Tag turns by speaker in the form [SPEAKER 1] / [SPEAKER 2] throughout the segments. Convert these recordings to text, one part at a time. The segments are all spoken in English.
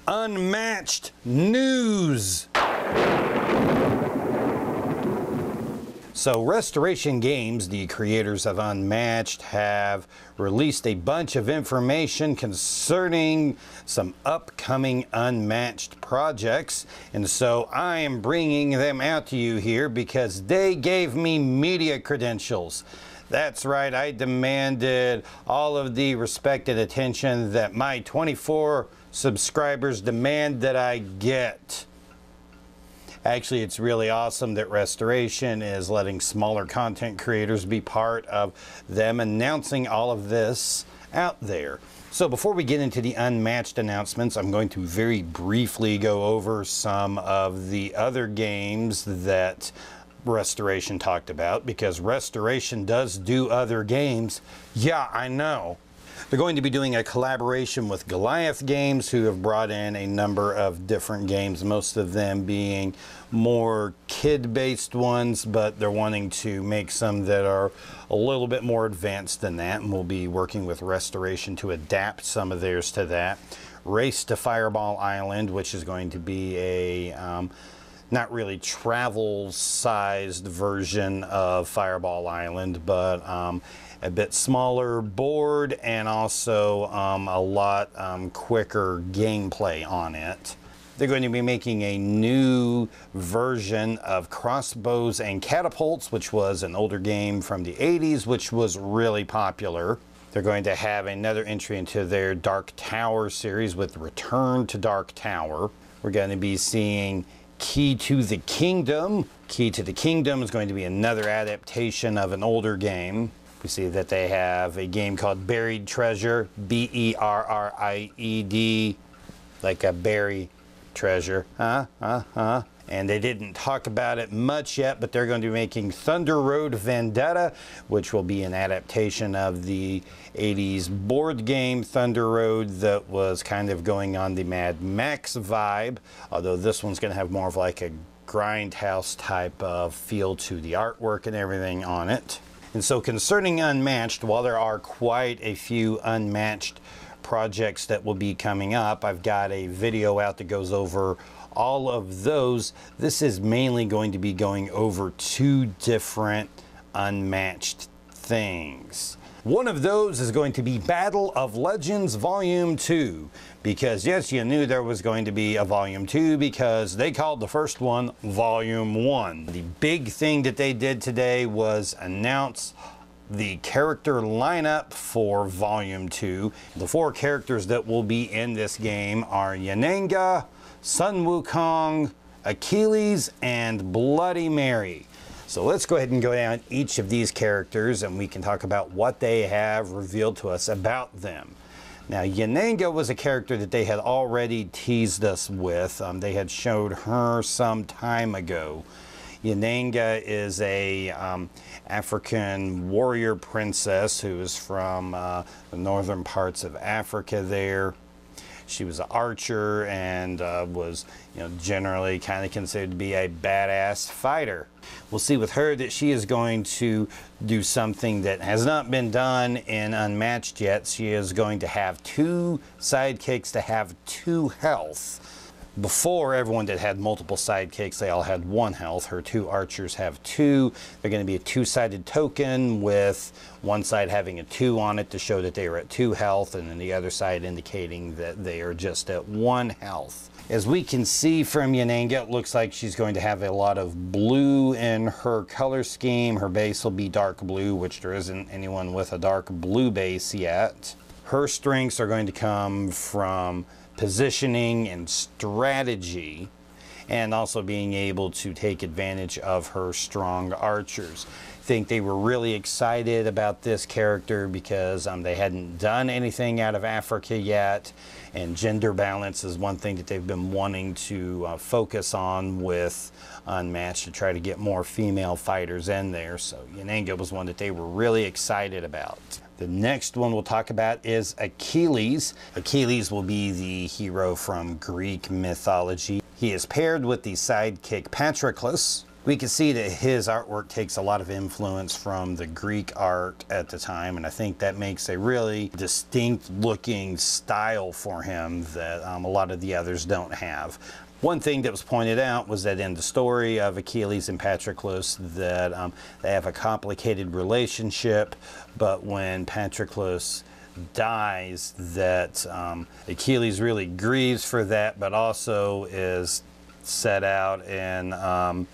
[SPEAKER 1] Unmatched news. So Restoration Games, the creators of Unmatched, have released a bunch of information concerning some upcoming Unmatched projects. And so I am bringing them out to you here because they gave me media credentials. That's right, I demanded all of the respected attention that my 24 subscribers demand that I get. Actually, it's really awesome that Restoration is letting smaller content creators be part of them announcing all of this out there. So before we get into the Unmatched announcements, I'm going to very briefly go over some of the other games that Restoration talked about, because Restoration does do other games. Yeah, I know. They're going to be doing a collaboration with Goliath Games, who have brought in a number of different games, most of them being more kid-based ones, but they're wanting to make some that are a little bit more advanced than that, and we'll be working with Restoration to adapt some of theirs to that. Race to Fireball Island, which is going to be a not really travel-sized version of Fireball Island, but a bit smaller board and also a lot quicker gameplay on it. They're going to be making a new version of Crossbows and Catapults, which was an older game from the 80s, which was really popular. They're going to have another entry into their Dark Tower series with Return to Dark Tower. We're going to be seeing Key to the Kingdom. Key to the Kingdom is going to be another adaptation of an older game. We see that they have a game called Buried Treasure, B-E-R-R-I-E-D, like a berry treasure. And they didn't talk about it much yet, but they're going to be making Thunder Road Vendetta, which will be an adaptation of the 80s board game Thunder Road that was kind of going on the Mad Max vibe, although this one's going to have more of like a grindhouse type of feel to the artwork and everything on it. And so concerning Unmatched, while there are quite a few Unmatched projects that will be coming up, I've got a video out that goes over all of those. This is mainly going to be going over two different Unmatched things. One of those is going to be Battle of Legends Volume 2, because yes, you knew there was going to be a Volume 2 because they called the first one Volume 1. The big thing that they did today was announce the character lineup for Volume 2. The 4 characters that will be in this game are Yennenga, Sun Wukong, Achilles, and Bloody Mary. So let's go ahead and go down each of these characters and we can talk about what they have revealed to us about them. Now, Yananga was a character that they had already teased us with. They had showed her some time ago. Yennenga is a African warrior princess who is from the northern parts of Africa there. She was an archer and was, generally kind of considered to be a badass fighter. We'll see with her that she is going to do something that has not been done in Unmatched yet. She is going to have 2 sidekicks to have 2 health. Before, everyone that had multiple sidekicks, they all had 1 health. Her 2 archers have 2. They're going to be a 2-sided token with one side having a 2 on it to show that they are at 2 health, and then the other side indicating that they are just at 1 health. As we can see from Yananga, it looks like she's going to have a lot of blue in her color scheme. Her base will be dark blue, which there isn't anyone with a dark blue base yet. Her strengths are going to come from positioning and strategy, and also being able to take advantage of her strong archers. I think they were really excited about this character because they hadn't done anything out of Africa yet, and gender balance is one thing that they've been wanting to focus on with Unmatched, to try to get more female fighters in there. So Yennenga was one that they were really excited about. The next one we'll talk about is Achilles. Achilles will be the hero from Greek mythology. He is paired with the sidekick Patroclus. We can see that his artwork takes a lot of influence from the Greek art at the time, and I think that makes a really distinct looking style for him that a lot of the others don't have. One thing that was pointed out was that in the story of Achilles and Patroclus that they have a complicated relationship, but when Patroclus dies, that Achilles really grieves for that, but also is set out in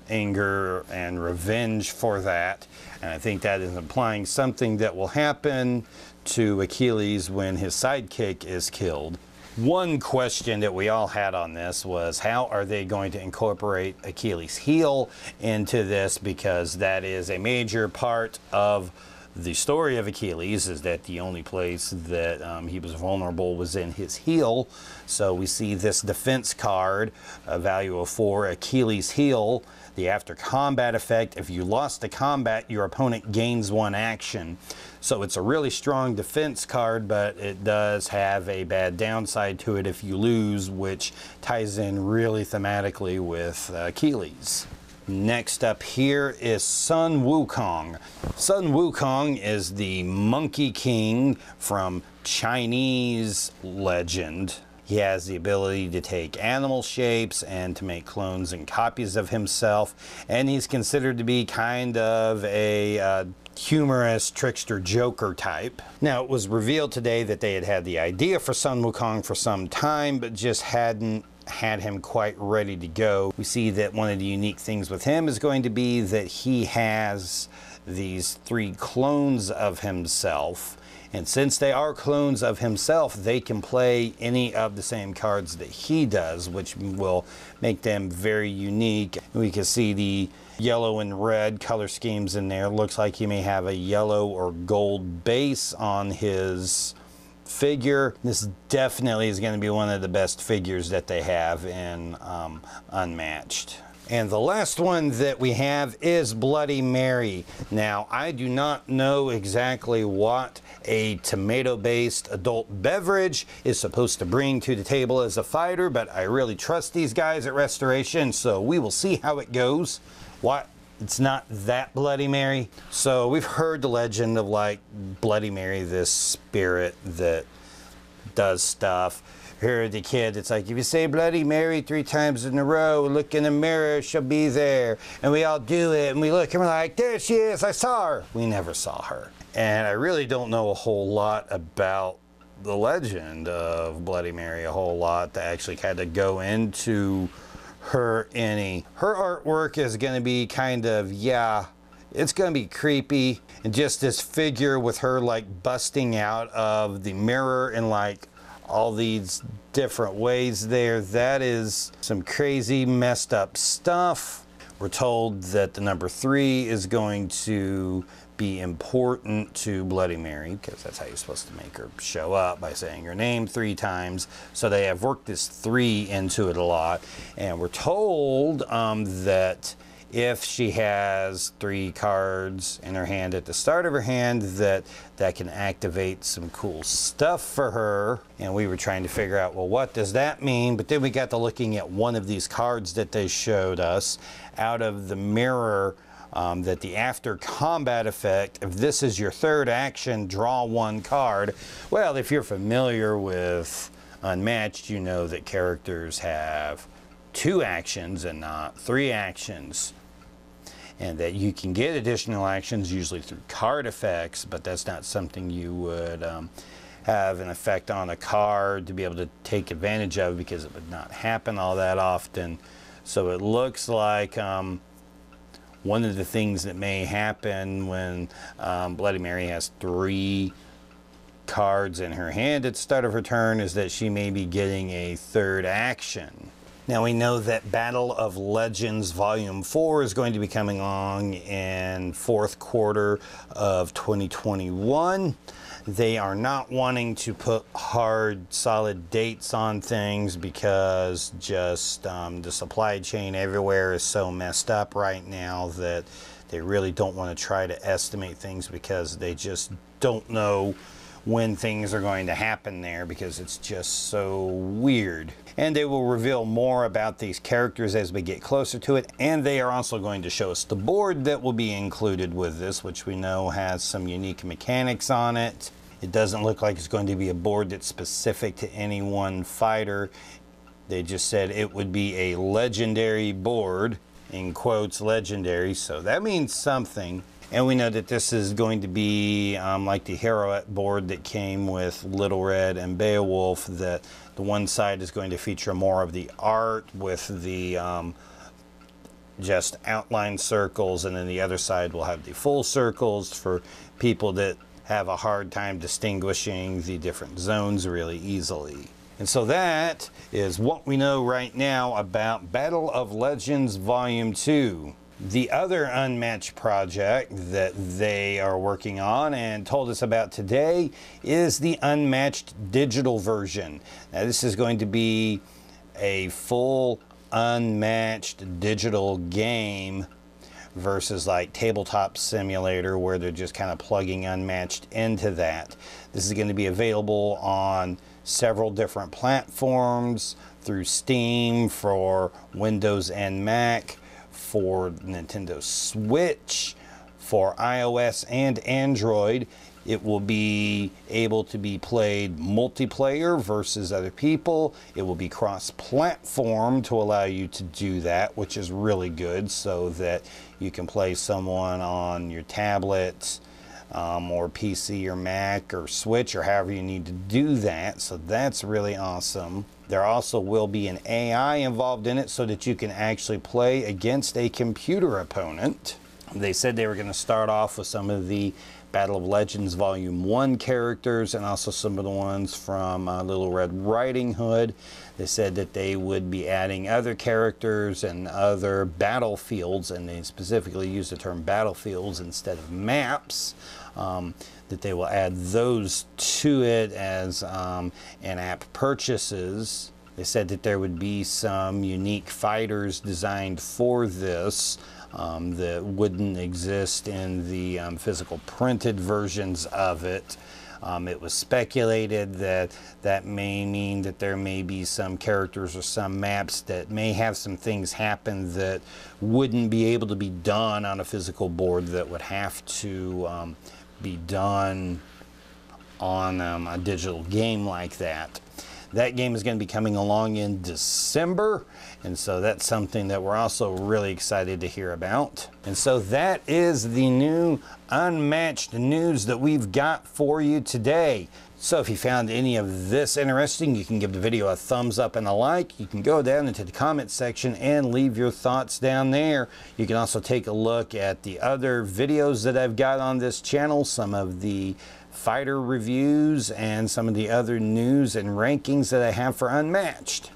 [SPEAKER 1] anger and revenge for that. And I think that is implying something that will happen to Achilles when his sidekick is killed. One question that we all had on this was, how are they going to incorporate Achilles' heel into this, because that is a major part of the story of Achilles, is that the only place that he was vulnerable was in his heel. So we see this defense card, a value of 4, Achilles' heel. The after combat effect, if you lost the combat, your opponent gains 1 action. So it's a really strong defense card, but it does have a bad downside to it if you lose, which ties in really thematically with Achilles. Next up here is Sun Wukong. Sun Wukong is the Monkey King from Chinese legend. He has the ability to take animal shapes and to make clones and copies of himself, and he's considered to be kind of a humorous trickster joker type. Now, it was revealed today that they had had the idea for Sun Wukong for some time, but just hadn't had him quite ready to go. We see that one of the unique things with him is going to be that he has these 3 clones of himself. And since they are clones of himself, they can play any of the same cards that he does, which will make them very unique. We can see the yellow and red color schemes in there. Looks like he may have a yellow or gold base on his figure. This definitely is going to be one of the best figures that they have in Unmatched. And the last one that we have is Bloody Mary. Now, I do not know exactly what a tomato-based adult beverage is supposed to bring to the table as a fighter, but I really trust these guys at Restoration, so we will see how it goes. It's not that Bloody Mary. So we've heard the legend of like Bloody Mary, this spirit that does stuff. Here the kid, it's like, if you say Bloody Mary 3 times in a row, look in the mirror, she'll be there. And we all do it, and we look, and we're like, there she is, I saw her. We never saw her. And I really don't know a whole lot about the legend of Bloody Mary, a whole lot to actually kind of go into her any. Her artwork is going to be kind of, yeah, it's going to be creepy. And just this figure with her like busting out of the mirror and like all these different ways there. That is some crazy messed up stuff. We're told that the number 3 is going to be important to Bloody Mary, because that's how you're supposed to make her show up, by saying her name 3 times. So they have worked this 3 into it a lot. And we're told that if she has 3 cards in her hand at the start of her hand, that can activate some cool stuff for her. And we were trying to figure out, well, what does that mean? But then we got to looking at one of these cards that they showed us out of the mirror, that the after combat effect, if this is your 3rd action, draw 1 card. Well, if you're familiar with Unmatched, you know that characters have 2 actions and not 3 actions. And that you can get additional actions usually through card effects, but that's not something you would have an effect on a card to be able to take advantage of, because it would not happen all that often. So it looks like one of the things that may happen when Bloody Mary has 3 cards in her hand at the start of her turn is that she may be getting a 3rd action. Now we know that Battle of Legends Volume 4 is going to be coming along in 4th quarter of 2021. They are not wanting to put hard, solid dates on things because just the supply chain everywhere is so messed up right now that they really don't want to try to estimate things, because they just don't know when things are going to happen there, because it's just so weird. And they will reveal more about these characters as we get closer to it. And they are also going to show us the board that will be included with this, which we know has some unique mechanics on it. It doesn't look like it's going to be a board that's specific to any one fighter. They just said it would be a legendary board, in quotes, legendary, so that means something. And we know that this is going to be like the Heroette board that came with Little Red and Beowulf, that the one side is going to feature more of the art with the just outline circles, and then the other side will have the full circles for people that have a hard time distinguishing the different zones really easily. And so that is what we know right now about Battle of Legends Volume 2. The other Unmatched project that they are working on and told us about today is the Unmatched Digital version. Now this is going to be a full Unmatched Digital game versus like Tabletop Simulator, where they're just kind of plugging Unmatched into that. This is going to be available on several different platforms, through Steam for Windows and Mac, for Nintendo Switch, for iOS and Android. It will be able to be played multiplayer versus other people. It will be cross-platform to allow you to do that, which is really good, so that you can play someone on your tablet or PC or Mac or Switch or however you need to do that. So that's really awesome. There also will be an AI involved in it so that you can actually play against a computer opponent. They said they were going to start off with some of the Battle of Legends Volume 1 characters and also some of the ones from Little Red Riding Hood. They said that they would be adding other characters and other battlefields, and they specifically used the term battlefields instead of maps, that they will add those to it as in-app purchases. They said that there would be some unique fighters designed for this that wouldn't exist in the physical printed versions of it. It was speculated that that may mean that there may be some characters or some maps that may have some things happen that wouldn't be able to be done on a physical board, that would have to be done on a digital game like that. That game is going to be coming along in December, and so that's something that we're also really excited to hear about. And so that is the new Unmatched news that we've got for you today. So if you found any of this interesting, you can give the video a thumbs up and a like. You can go down into the comment section and leave your thoughts down there. You can also take a look at the other videos that I've got on this channel, some of the fighter reviews and some of the other news and rankings that I have for Unmatched.